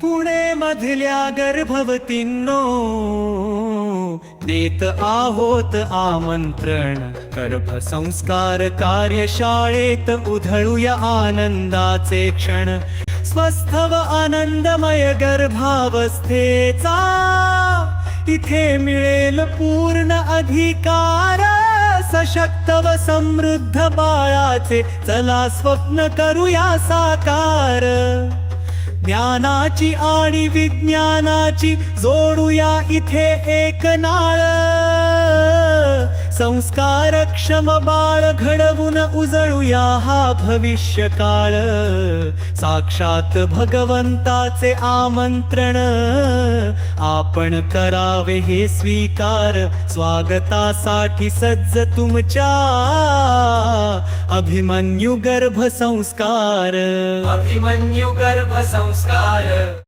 पुणे मधल्या गर्भवतींनो देत आहोत आमंत्रण, गर्भसंस्कार कार्यशाळेत उधळूया आनंदाचे क्षण। स्वस्थ व आनंदमय गर्भावस्थेचा इथे मिळेल पूर्ण अधिकार। सशक्त व समृद्ध बाळाचे चला स्वप्न करूया साकार। ज्ञानाची आणि विज्ञानाची जोडूया इथे एक नाळ। संस्कारक्षम बाळ घडवून उजळूया हा भविष्य काळ। साक्षात भगवंताचे आमंत्रण, आपण करावे हे स्वीकार। स्वागतासाठी सज्ज तुमच्या अभिमन्यू गर्भसंस्कार। अभिमन्यू गर्भसंस्कार।